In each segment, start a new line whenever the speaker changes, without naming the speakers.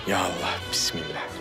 Ya Allah, bismillah.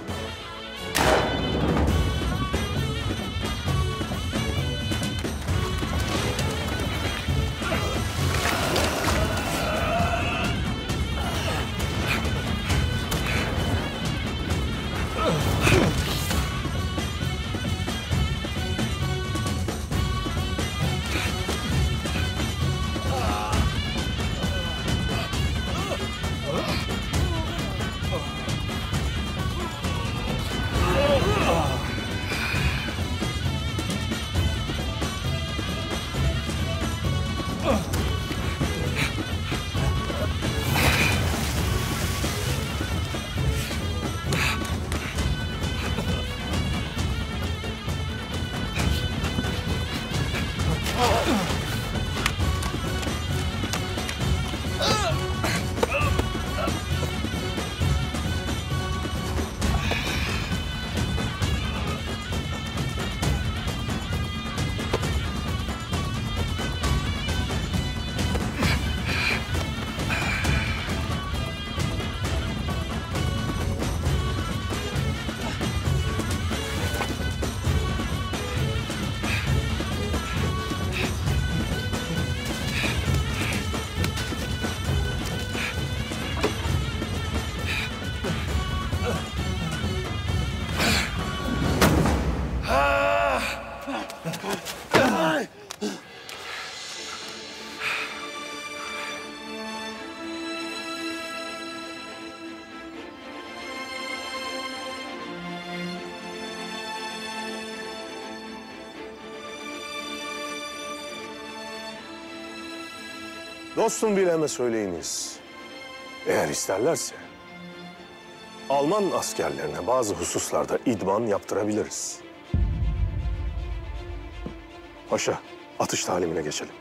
Dostum Wilhelm'e söyleyiniz. Eğer isterlerse Alman askerlerine bazı hususlarda idman yaptırabiliriz. Paşa, atış talimine geçelim.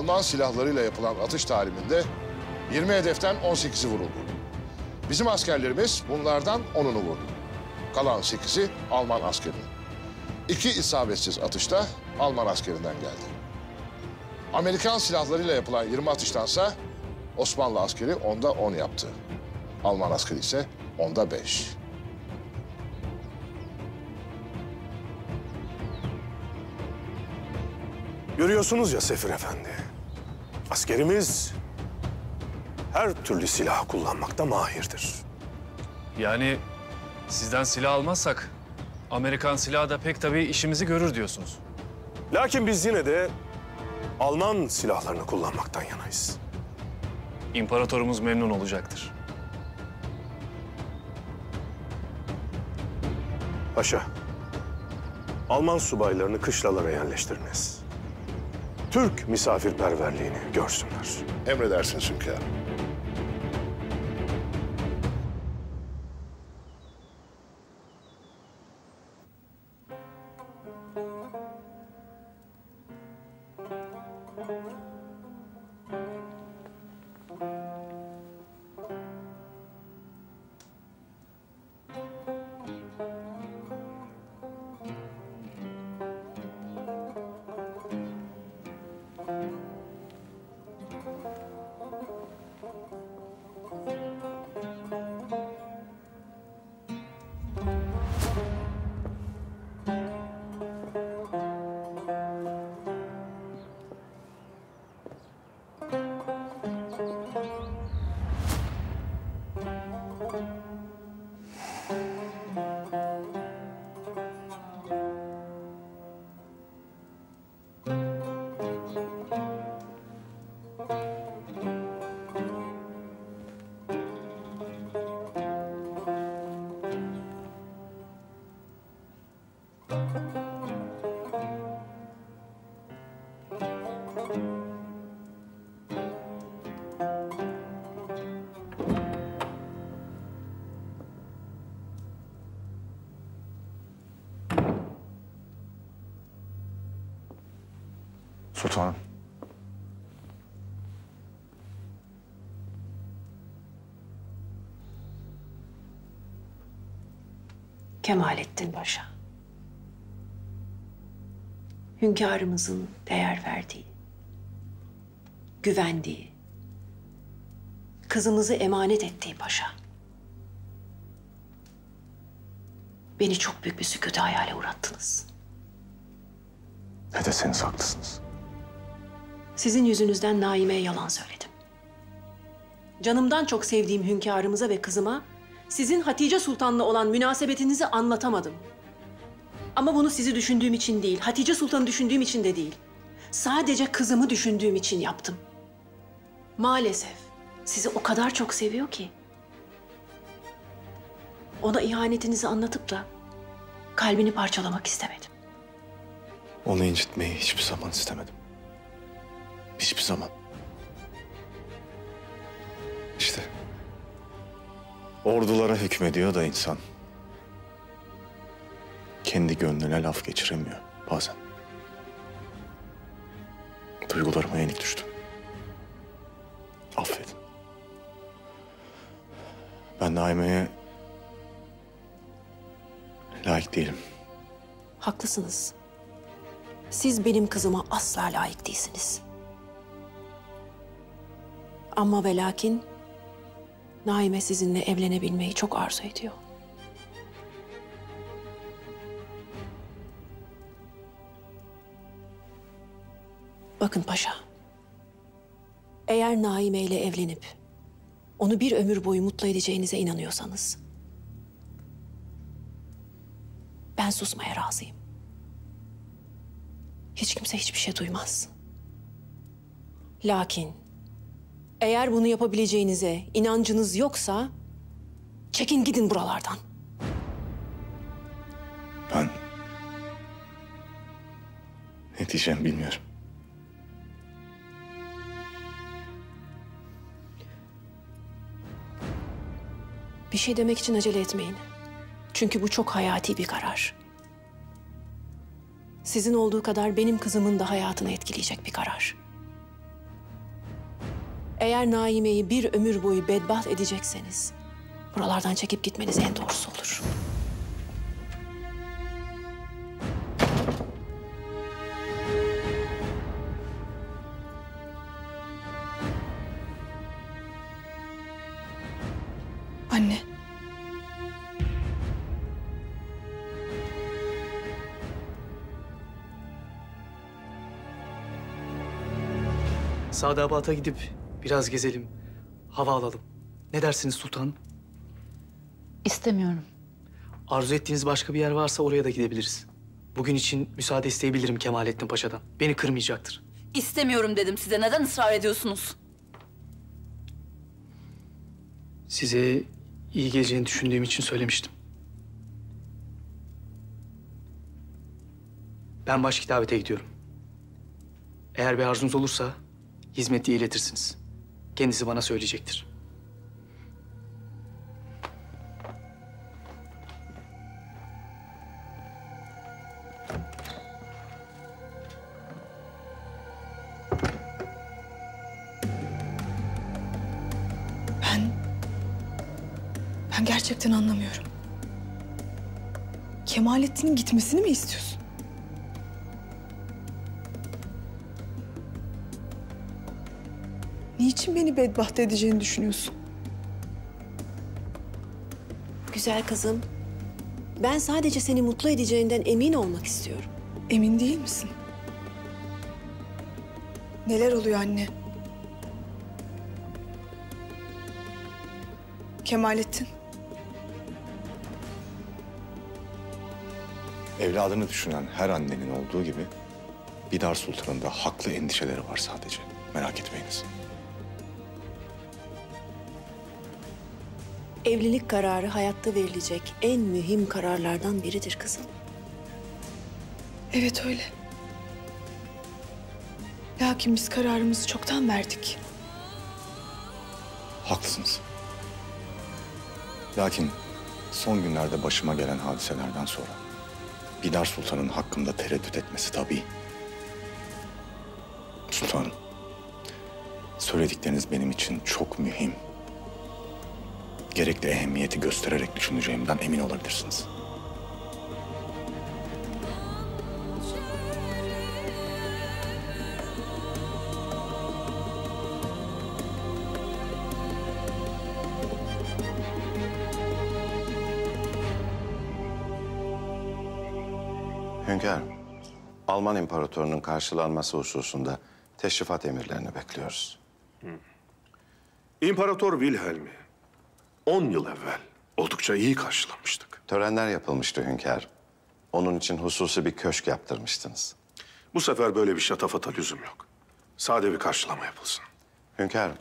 Alman silahlarıyla yapılan atış taliminde 20 hedeften 18'i vuruldu. Bizim askerlerimiz bunlardan 10'unu vurdu. Kalan 8'i Alman askerinin. 2 isabetsiz atışta Alman askerinden geldi. Amerikan silahlarıyla yapılan 20 atıştansa Osmanlı askeri onda 10 yaptı. Alman askeri ise onda 5.
Görüyorsunuz ya Sefir Efendi. Askerimiz her türlü silah kullanmakta mahirdir.
Yani sizden silah almazsak Amerikan silahı da pek tabii işimizi görür diyorsunuz.
Lakin biz yine de Alman silahlarını kullanmaktan yanayız.
İmparatorumuz memnun olacaktır.
Paşa, Alman subaylarını kışlalara yerleştiriniz. Türk misafirperverliğini görsünler.
Emredersiniz hünkârım.
Sultanım.
Kemalettin Paşa. Hünkârımızın değer verdiği, güvendiği, kızımızı emanet ettiği paşa. Beni çok büyük bir sükût hayale uğrattınız.
Ne deseniz haklısınız.
Sizin yüzünüzden Naime'ye yalan söyledim. Canımdan çok sevdiğim hünkârımıza ve kızıma sizin Hatice Sultan'la olan münasebetinizi anlatamadım. Ama bunu sizi düşündüğüm için değil, Hatice Sultan'ı düşündüğüm için de değil. Sadece kızımı düşündüğüm için yaptım. Maalesef sizi o kadar çok seviyor ki. Ona ihanetinizi anlatıp da kalbini parçalamak istemedim.
Onu incitmeyi hiçbir zaman istemedim. Hiçbir zaman. İşte ordulara hükmediyor da insan. Kendi gönlüne laf geçiremiyor bazen. Duygularıma yenik düştüm. Affedin. Ben Naime'ye layık değilim.
Haklısınız. Siz benim kızıma asla layık değilsiniz. Ama ve lakin Naime sizinle evlenebilmeyi çok arzu ediyor. Bakın paşa, eğer Naime ile evlenip onu bir ömür boyu mutlu edeceğinize inanıyorsanız ben susmaya razıyım. Hiç kimse hiçbir şey duymaz. Lakin eğer bunu yapabileceğinize inancınız yoksa çekin gidin buralardan.
Ben ne diyeceğim bilmiyorum.
Bir şey demek için acele etmeyin. Çünkü bu çok hayati bir karar. Sizin olduğu kadar benim kızımın da hayatını etkileyecek bir karar. Eğer Naime'yi bir ömür boyu bedbaht edecekseniz buralardan çekip gitmeniz en doğrusu olur.
Anne.
Sadabat'a gidip biraz gezelim, hava alalım. Ne dersiniz sultanım?
İstemiyorum.
Arzu ettiğiniz başka bir yer varsa oraya da gidebiliriz. Bugün için müsaade isteyebilirim Kemalettin Paşa'dan. Beni kırmayacaktır.
İstemiyorum dedim size. Neden ısrar ediyorsunuz?
Size iyi geleceğini düşündüğüm için söylemiştim. Ben başkitabete gidiyorum. Eğer bir arzunuz olursa hizmetli iletirsiniz. Kendisi bana söyleyecektir.
Ben gerçekten anlamıyorum. Kemalettin'in gitmesini mi istiyorsun? Niçin beni bedbaht edeceğini düşünüyorsun?
Güzel kızım, ben sadece seni mutlu edeceğinden emin olmak istiyorum.
Emin değil misin? Neler oluyor anne? Kemalettin.
Evladını düşünen her annenin olduğu gibi Bidar Sultan'ın da haklı endişeleri var sadece. Merak etmeyiniz.
Evlilik kararı hayatta verilecek en mühim kararlardan biridir kızım.
Evet öyle. Lakin biz kararımızı çoktan verdik.
Haklısınız. Lakin son günlerde başıma gelen hadiselerden sonra Bidar Sultan'ın hakkımda tereddüt etmesi tabii. Sultanım, söyledikleriniz benim için çok mühim. Gerekli ehemmiyeti göstererek düşüneceğimden emin olabilirsiniz.
Hünkârım, Alman İmparatorunun karşılanması hususunda teşrifat emirlerini bekliyoruz.
İmparator Wilhelm'i 10 yıl evvel oldukça iyi karşılamıştık.
Törenler yapılmıştı hünkârım. Onun için hususi bir köşk yaptırmıştınız.
Bu sefer böyle bir şatafata lüzum yok. Sade bir karşılama yapılsın.
Hünkârım,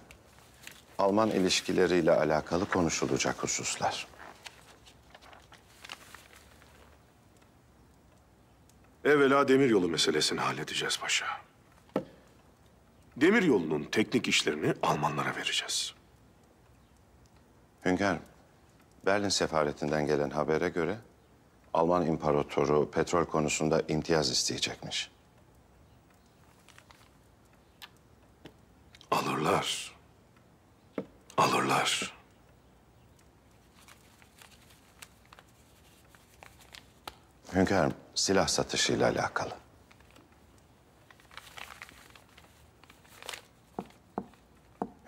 Alman ilişkileriyle alakalı konuşulacak hususlar.
Evvela demiryolu meselesini halledeceğiz paşa. Demiryolunun teknik işlerini Almanlara vereceğiz.
Hünkârım, Berlin sefaretinden gelen habere göre Alman İmparatoru petrol konusunda imtiyaz isteyecekmiş.
Alırlar. Alırlar.
Hünkârım, silah satışıyla alakalı.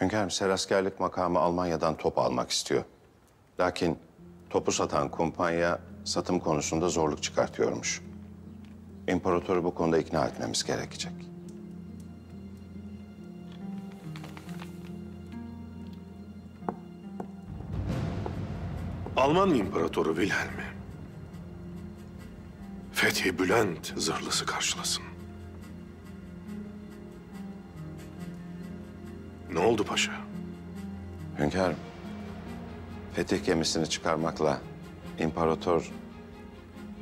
Hünkârım, seraskerlik makamı Almanya'dan top almak istiyor. Lakin topu satan kumpanya satım konusunda zorluk çıkartıyormuş. İmparatoru bu konuda ikna etmemiz gerekecek.
Alman İmparatoru Wilhelm'i Fethi Bülent zırhlısı karşılasın. Ne oldu paşa?
Hünkârım, fetih gemisini çıkarmakla imparator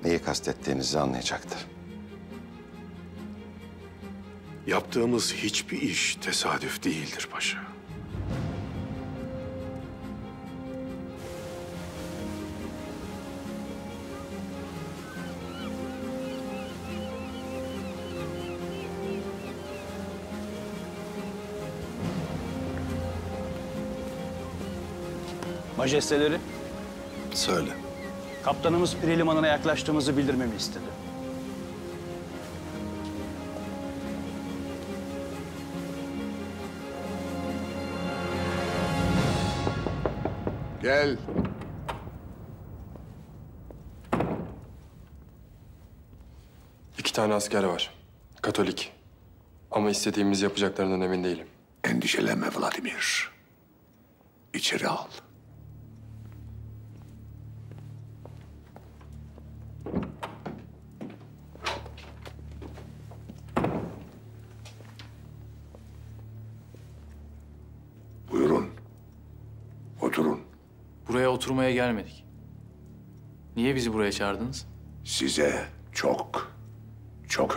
neyi kastettiğinizi anlayacaktır.
Yaptığımız hiçbir iş tesadüf değildir paşa.
Majesteleri,
Söyle.
kaptanımız Piri Limanı'na yaklaştığımızı bildirmemi istedi.
Gel.
İki tane asker var. Katolik. Ama istediğimizi yapacaklarından emin değilim.
Endişelenme Vladimir. İçeri al. Buyurun. Oturun.
Buraya oturmaya gelmedik. Niye bizi buraya çağırdınız?
Size çok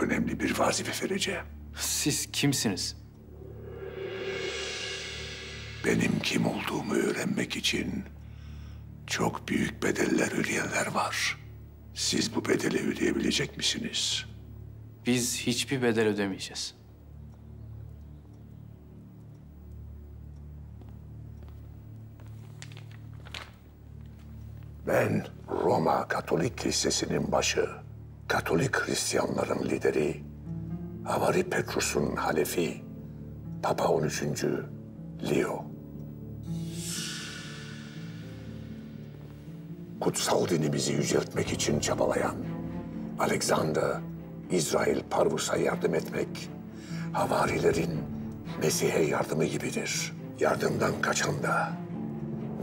önemli bir vazife vereceğim.
Siz kimsiniz?
Benim kim olduğumu öğrenmek için çok büyük bedeller ödeyenler var. Siz bu bedeli ödeyebilecek misiniz?
Biz hiçbir bedel ödemeyeceğiz.
Ben Roma Katolik Kilisesi'nin başı, Katolik Hristiyanların lideri, Havari Petrus'un halefi, Papa 13. Leo. Kutsal dinimizi yüceltmek için çabalayan Alexander, İsrail Parvus'a yardım etmek, havarilerin Mesih'e yardımı gibidir. Yardımdan kaçan da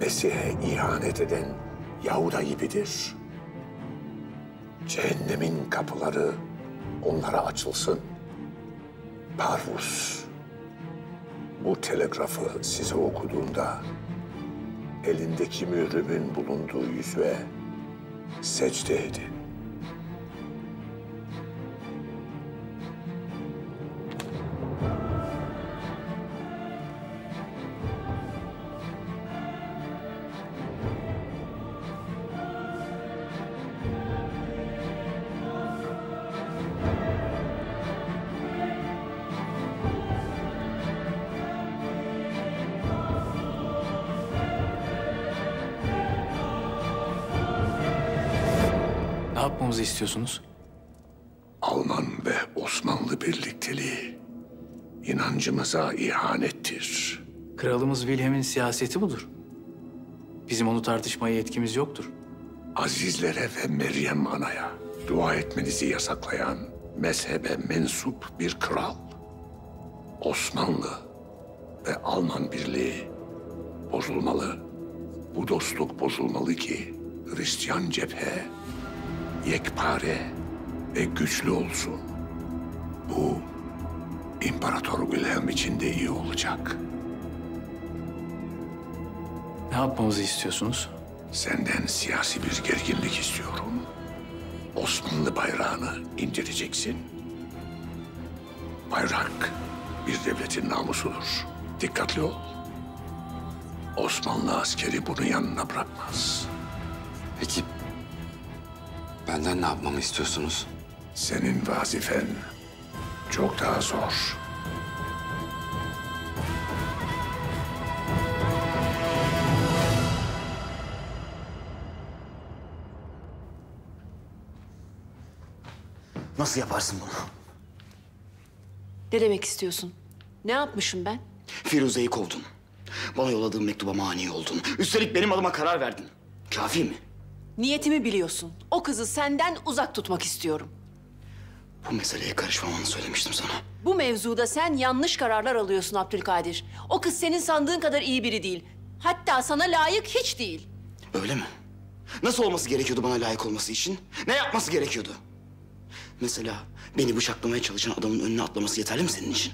Mesih'e ihanet eden Yahuda gibidir. Cehennemin kapıları onlara açılsın. Parvus, bu telgrafı size okuduğunda elindeki mührümün bulunduğu yüzüğe secde edin.
yapmamızı istiyorsunuz?
Alman ve Osmanlı birlikteliği inancımıza ihanettir.
Kralımız Wilhelm'in siyaseti budur. Bizim onu tartışmaya yetkimiz yoktur.
Azizlere ve Meryem Ana'ya dua etmenizi yasaklayan mezhebe mensup bir kral. Osmanlı ve Alman birliği bozulmalı. Bu dostluk bozulmalı ki Hristiyan cephe yekpare ve güçlü olsun. Bu İmparator Wilhelm için de iyi olacak.
Ne yapmamızı istiyorsunuz?
Senden siyasi bir gerginlik istiyorum. Osmanlı bayrağını indireceksin. Bayrak bir devletin namusudur. Dikkatli ol. Osmanlı askeri bunu yanına bırakmaz.
Peki benden ne yapmamı istiyorsunuz?
Senin vazifen çok daha zor.
Nasıl yaparsın bunu?
Ne demek istiyorsun? Ne yapmışım ben?
Firuze'yi kovdun. Bana yolladığın mektuba mani oldun. Üstelik benim adıma karar verdin. Kafi mi?
Niyetimi biliyorsun. O kızı senden uzak tutmak istiyorum.
Bu meseleye karışmamanı söylemiştim sana.
Bu mevzuda sen yanlış kararlar alıyorsun Abdülkadir. O kız senin sandığın kadar iyi biri değil. Hatta sana layık hiç değil.
Öyle mi? Nasıl olması gerekiyordu bana layık olması için? Ne yapması gerekiyordu? Mesela beni bıçaklamaya çalışan adamın önüne atlaması yeterli mi senin için?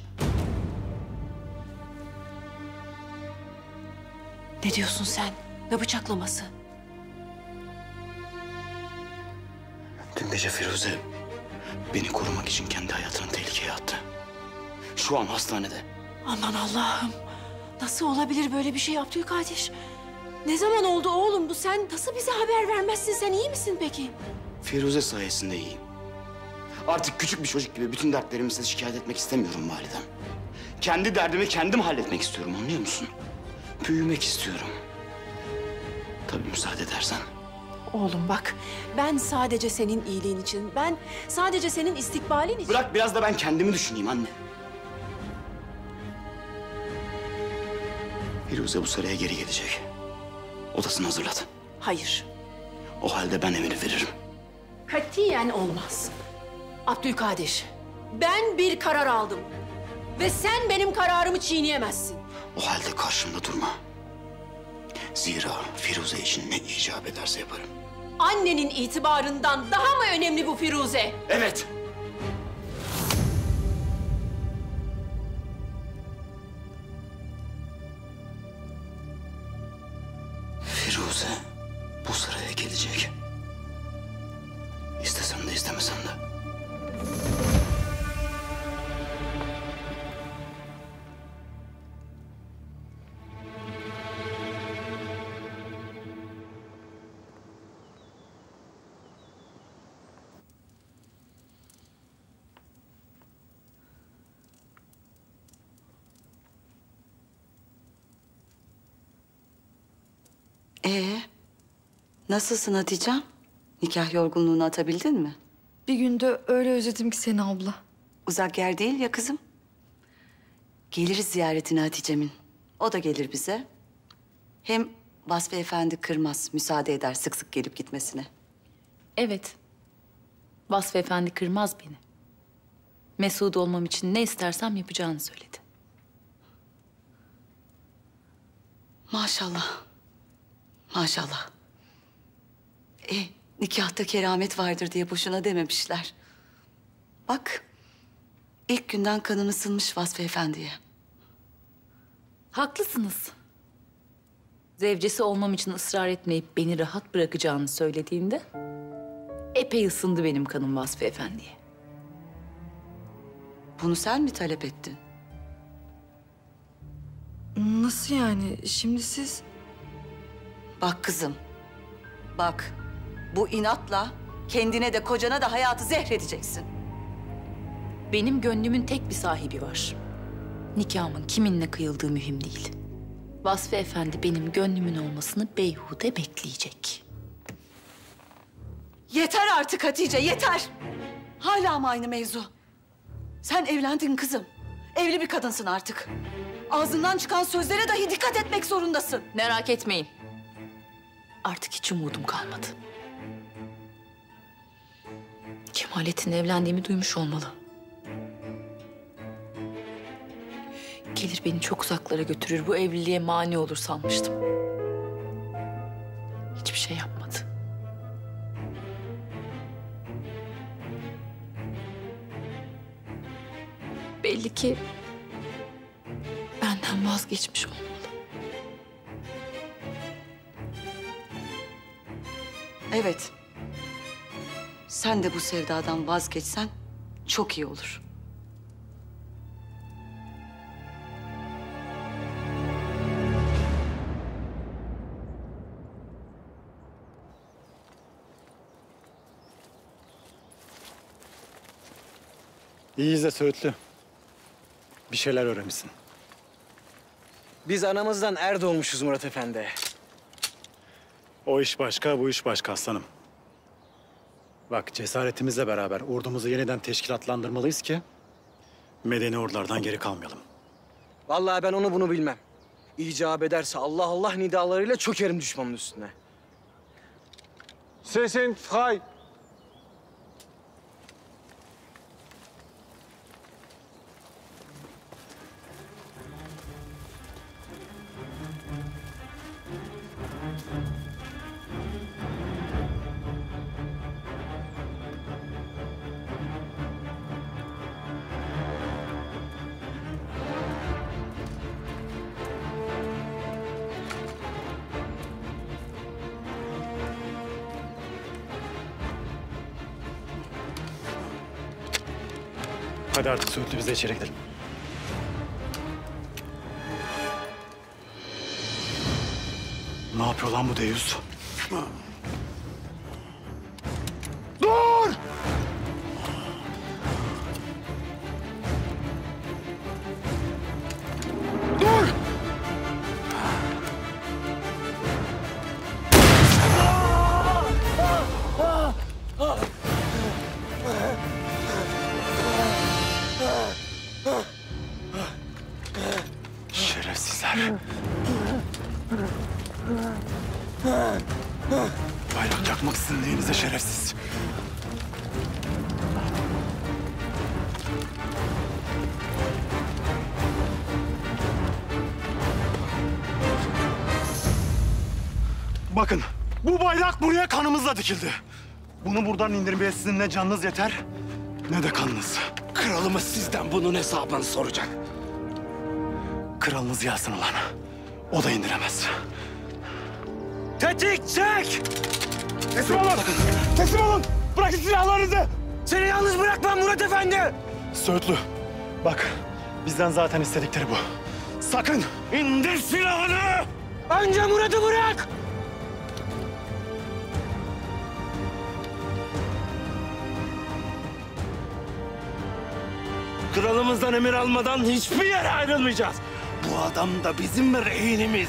Ne diyorsun sen? Ne bıçaklaması?
Dün gece Firuze beni korumak için kendi hayatını tehlikeye attı. Şu an hastanede.
Aman Allah'ım. Nasıl olabilir böyle bir şey Abdülkadir? Ne zaman oldu oğlum bu? Sen nasıl bize haber vermezsin? Sen iyi misin peki?
Firuze sayesinde iyiyim. Artık küçük bir çocuk gibi bütün dertlerimi size şikayet etmek istemiyorum validem. Kendi derdimi kendim halletmek istiyorum, anlıyor musun? Büyümek istiyorum. Tabii müsaade edersen.
Oğlum bak, ben sadece senin iyiliğin için, ben sadece senin istikbalin için...
Bırak biraz da ben kendimi düşüneyim anne. Firuze bu saraya geri gelecek. Odasını hazırlat.
Hayır.
O halde ben emir veririm.
Katiyen olmaz. Abdülkadir, ben bir karar aldım. Ve sen benim kararımı çiğneyemezsin.
O halde karşımda durma. Zira Firuze için ne icap ederse yaparım.
Annenin itibarından daha mı önemli bu Firuze?
Evet. Firuze bu sıraya gelecek. İstesem de istemesem de.
Nasılsın Hatice'm? Nikah yorgunluğunu atabildin mi?
Bir günde öyle özledim ki seni abla.
Uzak yer değil ya kızım. Geliriz ziyaretine Hatice'min. O da gelir bize. Hem Vasfi Efendi kırmaz, müsaade eder sık sık gelip gitmesine.
Evet. Vasfi Efendi kırmaz beni. Mesut olmam için ne istersem yapacağını söyledi.
Maşallah. Maşallah. Nikahta keramet vardır diye boşuna dememişler. Bak, ilk günden kanın ısınmış Vasfi Efendi'ye.
Haklısınız. Zevcesi olmam için ısrar etmeyip beni rahat bırakacağını söylediğinde... epey ısındı benim kanım Vasfi Efendi'ye.
Bunu sen mi talep ettin?
Nasıl yani? Şimdi siz...
Bak kızım, bak. Bu inatla kendine de kocana da hayatı zehredeceksin.
Benim gönlümün tek bir sahibi var. Nikahımın kiminle kıyıldığı mühim değil. Vasfi Efendi benim gönlümün olmasını beyhude bekleyecek.
Yeter artık Hatice, yeter. Hala mı aynı mevzu? Sen evlendin kızım. Evli bir kadınsın artık. Ağzından çıkan sözlere dahi dikkat etmek zorundasın.
Merak etmeyin. Artık hiç umudum kalmadı. Kemalettin'le evlendiğimi duymuş olmalı. Gelir beni çok uzaklara götürür, bu evliliğe mani olur sanmıştım. Hiçbir şey yapmadı. Belli ki benden vazgeçmiş olmalı.
Evet. Sen de bu sevdadan vazgeçsen çok iyi olur.
İyiyiz de Söğütlü. Bir şeyler öğrenmişsin.
Biz anamızdan er doğmuşuz Murat Efendi.
O iş başka, bu iş başka aslanım. Bak, cesaretimizle beraber ordumuzu yeniden teşkilatlandırmalıyız ki medeni ordulardan geri kalmayalım.
Vallahi ben onu bunu bilmem. İcap ederse Allah Allah nidalarıyla çökerim düşmanın üstüne.
Sesin frei.
Hadi artık Söğütlü, biz de içeri gidelim. Ne yapıyor lan bu deyyus?
Dur! Dur!
Şerefsizler. Bayrak yakmak sizin neyinize şerefsiz. Bakın, bu bayrak buraya kanımızla dikildi. Bunu buradan indirmeye sizin ne canınız yeter, ne de kanınız.
Kralımız sizden bunun hesabını soracak.
Kralınız gelsin ulan. O da indiremez.
Tetik çek!
Teslim olun! Teslim olun! Bırakın silahlarınızı!
Seni yalnız bırakmam Murat Efendi!
Söğütlü, bak bizden zaten istedikleri bu. Sakın!
İndir silahını! Önce Murat'ı bırak! Kralımızdan emir almadan hiçbir yere ayrılmayacağız. Bu adam da bizim rehinimiz.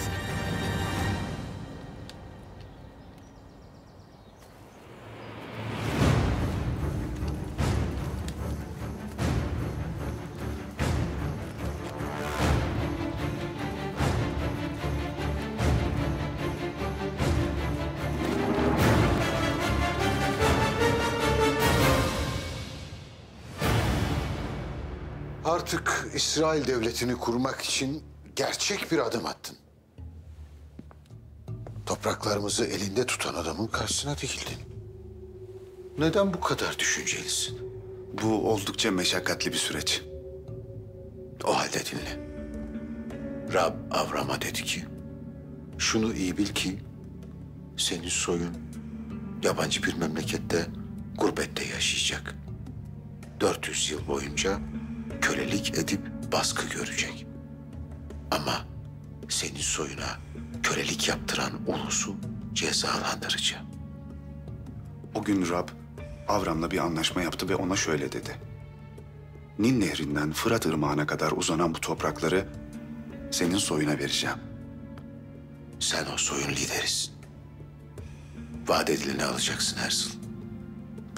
Artık İsrail devletini kurmak için gerçek bir adım attın. Topraklarımızı elinde tutan adamın karşısına dikildin. Neden bu kadar düşüncelisin?
Bu oldukça meşakkatli bir süreç.
O halde dinle. Rab Avram'a dedi ki, şunu iyi bil ki senin soyun yabancı bir memlekette gurbette yaşayacak. 400 yıl boyunca kölelik edip baskı görecek. Ama senin soyuna kölelik yaptıran ulusu cezalandıracağım.
O gün Rab Avram'la bir anlaşma yaptı ve ona şöyle dedi. Nil Nehri'nden Fırat Irmağı'na kadar uzanan bu toprakları senin soyuna vereceğim.
Sen o soyun liderisin. Vaat edileni alacaksın Erzıl.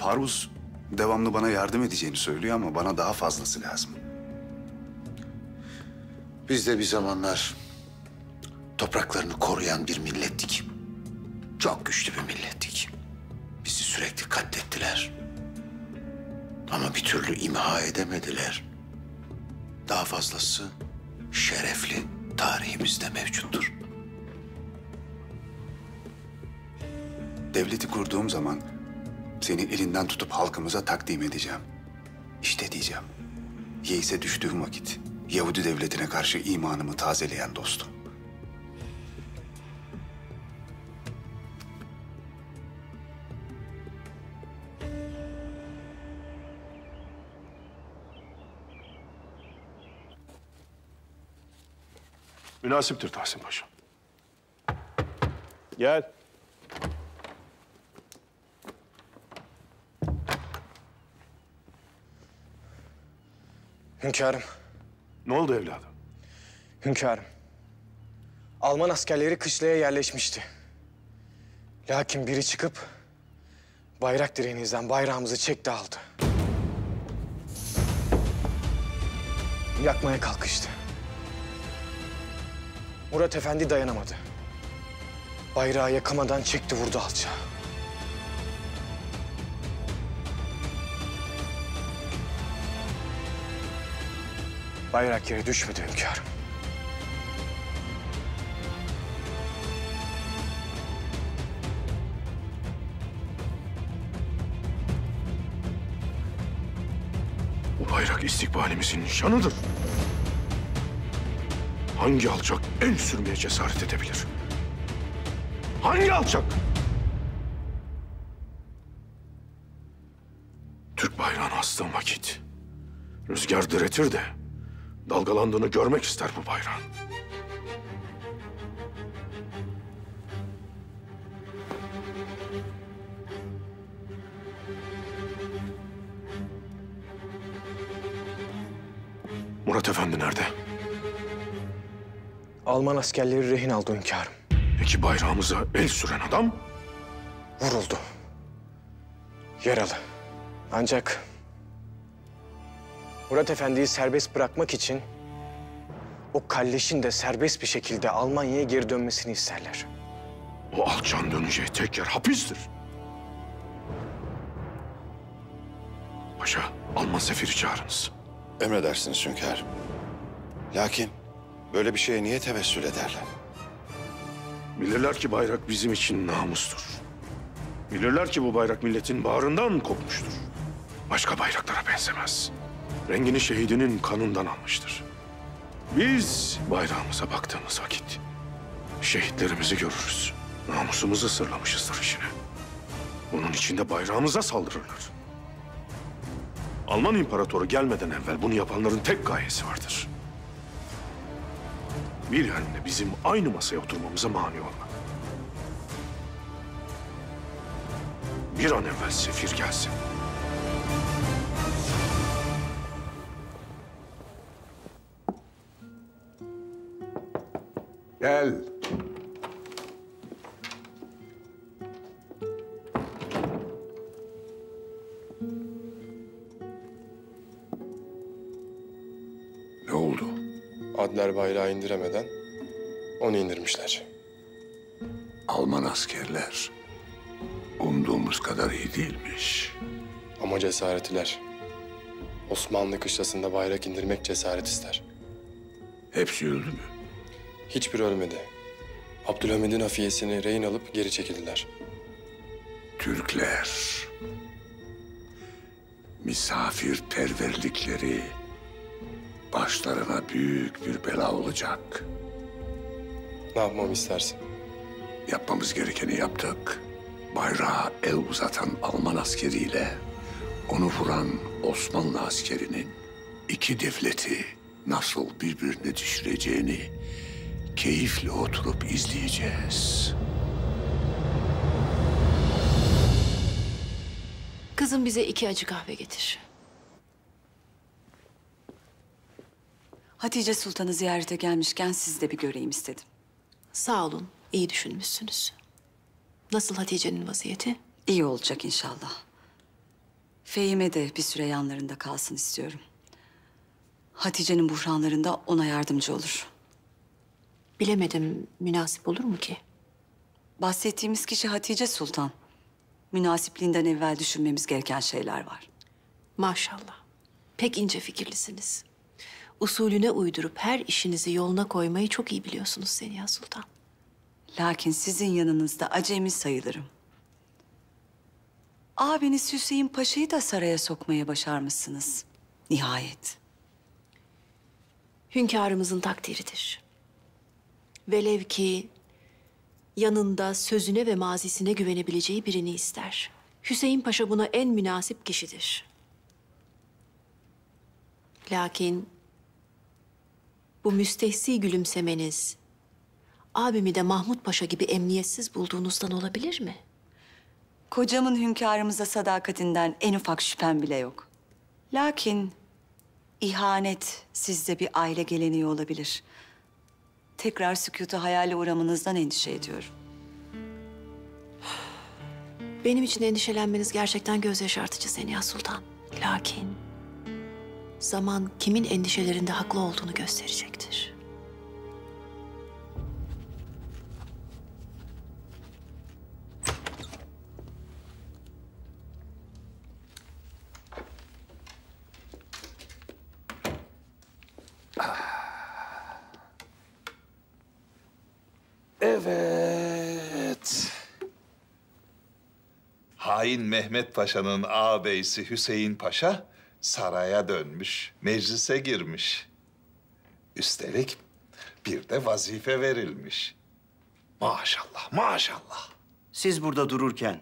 Parvuz devamlı bana yardım edeceğini söylüyor ama bana daha fazlası lazım.
Biz de bir zamanlar topraklarını koruyan bir millettik. Çok güçlü bir millettik. Bizi sürekli katlettiler. Ama bir türlü imha edemediler. Daha fazlası şerefli tarihimizde mevcuttur.
Devleti kurduğum zaman seni elinden tutup halkımıza takdim edeceğim. İşte diyeceğim. Yeis'e düştüğüm vakit Yahudi devletine karşı imanımı tazeleyen dostum.
Münasiptir Tahsin Paşa. Gel.
Hünkârım.
Ne oldu evladım?
Hünkârım. Alman askerleri kışlaya yerleşmişti. Lakin biri çıkıp bayrak direğinizden bayrağımızı çekti aldı. Yakmaya kalkıştı. Murat Efendi dayanamadı. Bayrağı yakamadan çekti vurdu alçağa. Bayrak yere düşmedi hünkârım.
Bu bayrak istikbalimizin nişanıdır. Hangi alçak el sürmeye cesaret edebilir? Hangi alçak? Türk bayrağını astığın vakit rüzgar diretir de dalgalandığını görmek ister bu bayrağın. Murat Efendi nerede?
Alman askerleri rehin aldı hünkârım.
Peki bayrağımıza el süren adam?
Vuruldu. Yaralı. Ancak Murat Efendi'yi serbest bırakmak için o kalleşin de serbest bir şekilde Almanya'ya geri dönmesini isterler.
O alçağın döneceği tek yer hapistir. Paşa, Alman sefiri çağırınız.
Emredersiniz hünkârım. Lakin böyle bir şeye niye tevessül ederler?
Bilirler ki bayrak bizim için namustur. Bilirler ki bu bayrak milletin bağrından kopmuştur. Başka bayraklara benzemez. Rengini şehidinin kanından almıştır. Biz bayrağımıza baktığımız vakit şehitlerimizi görürüz. Namusumuzu sırlamışızdır işine. Bunun için de bayrağımıza saldırırlar. Alman imparatoru gelmeden evvel bunu yapanların tek gayesi vardır. Bir yanıyla bizim aynı masaya oturmamıza mani olmak. Bir an evvel sefir gelsin.
Gel. Ne oldu?
Adler bayrağı indiremeden onu indirmişler.
Alman askerler umduğumuz kadar iyi değilmiş.
Ama cesaretliler. Osmanlı kışlasında bayrak indirmek cesaret ister.
Hepsi öldü mü?
Hiçbiri ölmedi. Abdülhamid'in hafiyesini rehin alıp geri çekildiler.
Türkler misafirperverlikleri başlarına büyük bir bela olacak.
Ne yapmamı istersin?
Yapmamız gerekeni yaptık. Bayrağa el uzatan Alman askeriyle onu vuran Osmanlı askerinin iki devleti nasıl birbirine düşüreceğini keyifle oturup izleyeceğiz.
Kızım bize 2 acı kahve getir.
Hatice Sultan'ı ziyarete gelmişken sizi de bir göreyim istedim.
Sağ olun, iyi düşünmüşsünüz. Nasıl Hatice'nin vaziyeti?
İyi olacak inşallah. Fehime de bir süre yanlarında kalsın istiyorum. Hatice'nin buhranlarında ona yardımcı olur.
Bilemedim, münasip olur mu ki?
Bahsettiğimiz kişi Hatice Sultan. Münasipliğinden evvel düşünmemiz gereken şeyler var.
Maşallah. Pek ince fikirlisiniz. Usulüne uydurup her işinizi yoluna koymayı çok iyi biliyorsunuz Seniha Sultan.
Lakin sizin yanınızda acemi sayılırım. Abiniz Hüseyin Paşa'yı da saraya sokmaya başarmışsınız. Nihayet.
Hünkârımızın takdiridir. Velev ki yanında sözüne ve mazisine güvenebileceği birini ister. Hüseyin Paşa buna en münasip kişidir. Lakin bu müstehsi gülümsemeniz abimi de Mahmut Paşa gibi emniyetsiz bulduğunuzdan olabilir mi?
Kocamın hünkârımıza sadakatinden en ufak şüphem bile yok. Lakin ihanet sizde bir aile geleneği olabilir. Tekrar sükutu hayale uğramanızdan endişe ediyorum.
Benim için endişelenmeniz gerçekten göz yaşartıcı Seniha Sultan. Lakin zaman kimin endişelerinde haklı olduğunu gösterecektir.
Evet. Hain Mehmet Paşa'nın ağabeysi Hüseyin Paşa saraya dönmüş, meclise girmiş. Üstelik bir de vazife verilmiş. Maşallah, maşallah.
Siz burada dururken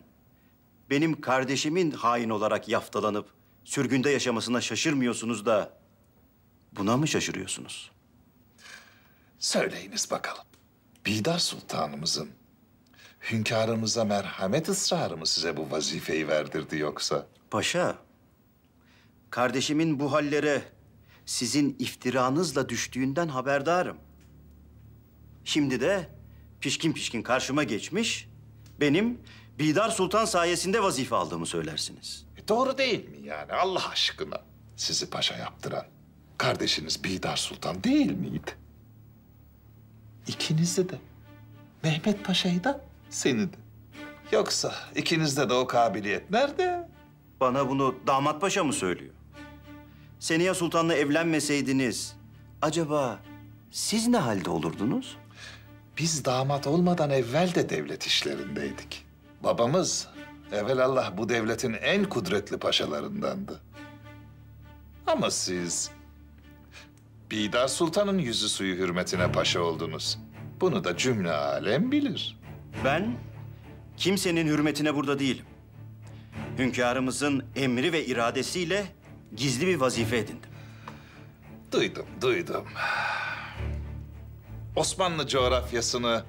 benim kardeşimin hain olarak yaftalanıp sürgünde yaşamasına şaşırmıyorsunuz da buna mı şaşırıyorsunuz?
Söyleyiniz bakalım. Bidar Sultanımızın hünkârımıza merhamet ısrarı mı size bu vazifeyi verdirdi yoksa?
Paşa, kardeşimin bu hallere sizin iftiranızla düştüğünden haberdarım. Şimdi de pişkin pişkin karşıma geçmiş, benim Bidar Sultan sayesinde vazife aldığımı söylersiniz.
Doğru değil mi yani Allah aşkına? Sizi paşa yaptıran kardeşiniz Bidar Sultan değil miydi? İkinizi de. Mehmet Paşa'yı da seni de. Yoksa ikinizde de o kabiliyet nerede?
Bana bunu damat paşa mı söylüyor? Seniha Sultan'la evlenmeseydiniz acaba siz ne halde olurdunuz?
Biz damat olmadan evvel de devlet işlerindeydik. Babamız evelallah bu devletin en kudretli paşalarındandı. Ama siz Bidar Sultan'ın yüzü suyu hürmetine paşa oldunuz. Bunu da cümle alem bilir.
Ben kimsenin hürmetine burada değilim. Hünkârımızın emri ve iradesiyle gizli bir vazife edindim.
Duydum. Osmanlı coğrafyasını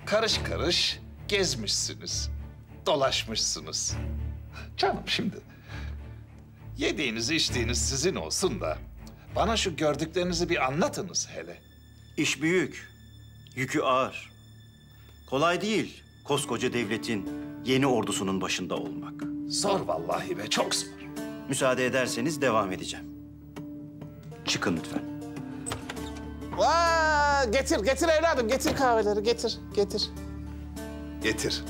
karış karış gezmişsiniz, dolaşmışsınız. Canım şimdi yediğiniz içtiğiniz sizin olsun da bana şu gördüklerinizi bir anlatınız hele.
İş büyük, yükü ağır. Kolay değil koskoca devletin yeni ordusunun başında olmak.
Zor vallahi be, çok zor.
Müsaade ederseniz devam edeceğim. Çıkın lütfen.
Vaa, getir evladım, getir kahveleri, getir.
Getir.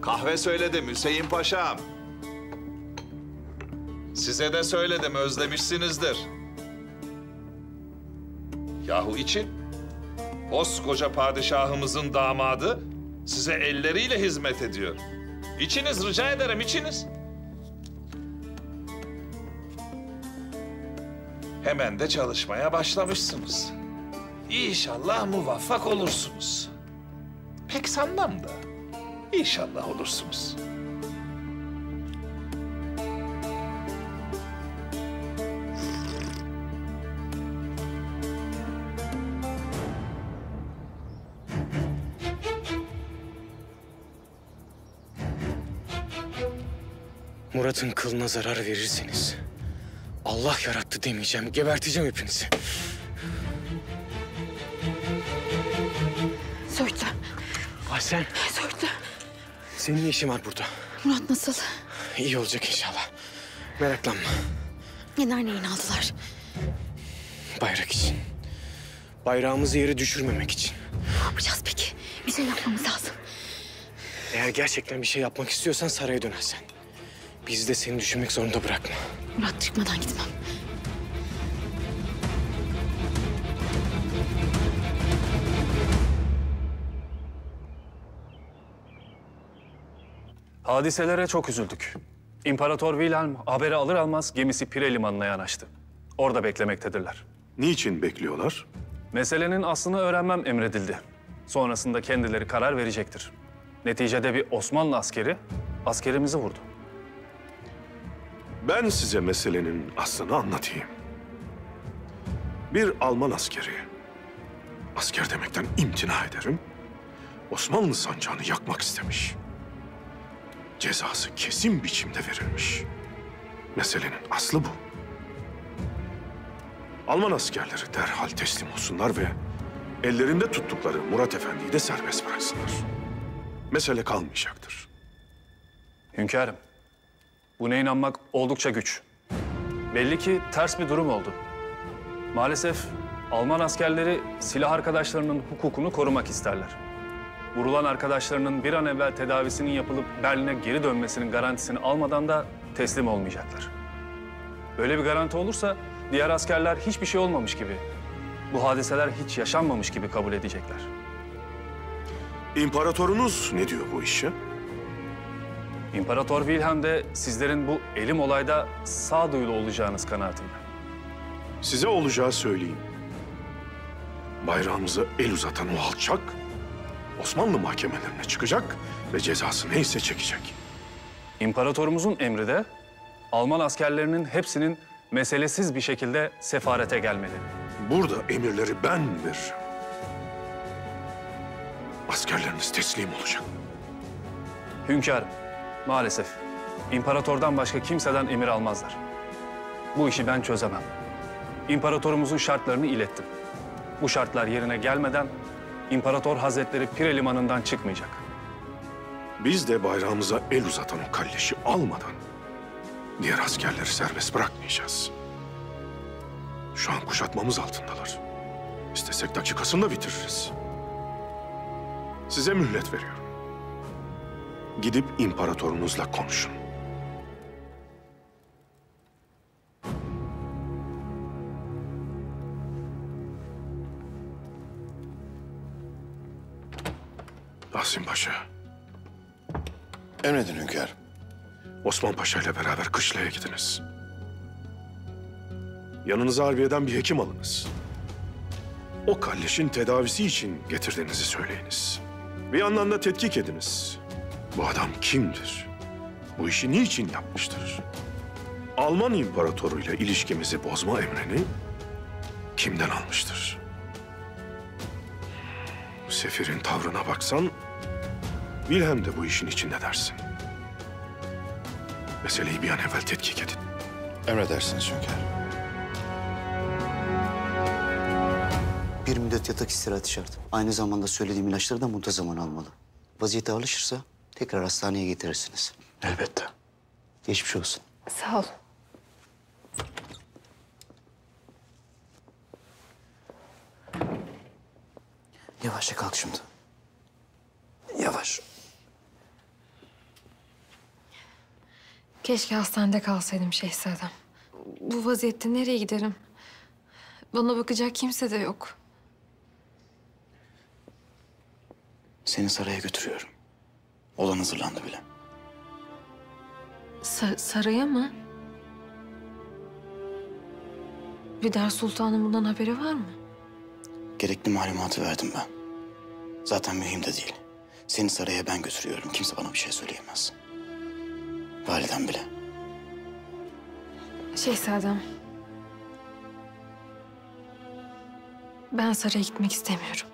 Kahve söyledim Hüseyin Paşam. Size de söyledim, özlemişsinizdir. Yahu için, koskoca padişahımızın damadı size elleriyle hizmet ediyor. İçiniz, rica ederim, içiniz. Hemen de çalışmaya başlamışsınız. İnşallah muvaffak olursunuz. Pek sanmam da inşallah olursunuz.
Murat'ın kılına zarar verirseniz Allah yarattı demeyeceğim, geberteceğim hepinizi.
Söğütlü.
Aysen,
Söğütlü.
senin ne işin var burada?
Murat nasıl?
İyi olacak inşallah. Meraklanma.
Yener neyin aldılar?
Bayrak için. Bayrağımızı yere düşürmemek için.
Ne yapacağız peki? Bir şey yapmamız lazım.
Eğer gerçekten bir şey yapmak istiyorsan saraya dönersen. Bizi de seni düşünmek zorunda bırakma.
Murat çıkmadan gitmem.
Hadiselere çok üzüldük. İmparator Wilhelm haberi alır almaz gemisi Pire Limanı'na yanaştı. Orada beklemektedirler.
Niçin bekliyorlar?
Meselenin aslını öğrenmem emredildi. Sonrasında kendileri karar verecektir. Neticede bir Osmanlı askeri askerimizi vurdu.
Ben size meselenin aslını anlatayım. Bir Alman askeri, asker demekten imtina ederim, Osmanlı sancağını yakmak istemiş. Cezası kesin biçimde verilmiş. Meselenin aslı bu. Alman askerleri derhal teslim olsunlar ve ellerinde tuttukları Murat Efendi'yi de serbest bıraksınlar. Mesele kalmayacaktır.
Hünkârım, buna inanmak oldukça güç. Belli ki ters bir durum oldu. Maalesef Alman askerleri silah arkadaşlarının hukukunu korumak isterler. Vurulan arkadaşlarının bir an evvel tedavisinin yapılıp Berlin'e geri dönmesinin garantisini almadan da teslim olmayacaklar. Böyle bir garanti olursa diğer askerler hiçbir şey olmamış gibi, bu hadiseler hiç yaşanmamış gibi kabul edecekler.
İmparatorunuz ne diyor bu işe?
İmparator Wilhelm de sizlerin bu elim olayda sağduyulu olacağınız kanaatinde.
Size olacağı söyleyeyim. Bayrağımıza el uzatan o alçak Osmanlı mahkemelerine çıkacak ve cezası neyse çekecek.
İmparatorumuzun emri de Alman askerlerinin hepsinin meselesiz bir şekilde sefarete gelmeli.
Burada emirleri ben veririm. Askerleriniz teslim olacak.
Hünkârım, maalesef imparatordan başka kimseden emir almazlar. Bu işi ben çözemem. İmparatorumuzun şartlarını ilettim. Bu şartlar yerine gelmeden İmparator Hazretleri Pire Limanı'ndan çıkmayacak.
Biz de bayrağımıza el uzatan o kalleşi almadan diğer askerleri serbest bırakmayacağız. Şu an kuşatmamız altındalar. İstesek dakikasında bitiririz. Size mühlet veriyorum. Gidip imparatorunuzla konuşun. Tahsin Paşa.
Emredin hünkârım.
Osman Paşa ile beraber kışlaya gidiniz. Yanınıza harbiyeden bir hekim alınız. O kalleşin tedavisi için getirdiğinizi söyleyiniz. Bir yandan da tetkik ediniz. Bu adam kimdir? Bu işi niçin yapmıştır? Alman imparatoruyla ilişkimizi bozma emrini kimden almıştır? Sefirin tavrına baksan, Wilhelm de bu işin içinde dersin. Meseleyi bir an evvel tetkik edin.
Emredersiniz hünkârım.
Bir müddet yatak istirahati şart. Aynı zamanda söylediğim ilaçları da muntazaman almalı. Vaziyete alışırsa tekrar hastaneye getirirsiniz.
Elbette.
Geçmiş olsun.
Sağ ol.
Yavaşça kalk şimdi. Yavaş.
Keşke hastanede kalsaydım şehzadem. Bu vaziyette nereye giderim? Bana bakacak kimse de yok.
Seni saraya götürüyorum. Olan hazırlandı bile.
Saraya mı? Vidar Sultan'ın bundan haberi var mı?
Gerekli malumatı verdim ben. Zaten mühim de değil. Seni saraya ben götürüyorum. Kimse bana bir şey söyleyemez. Validem bile.
Şehzadem. Ben saraya gitmek istemiyorum.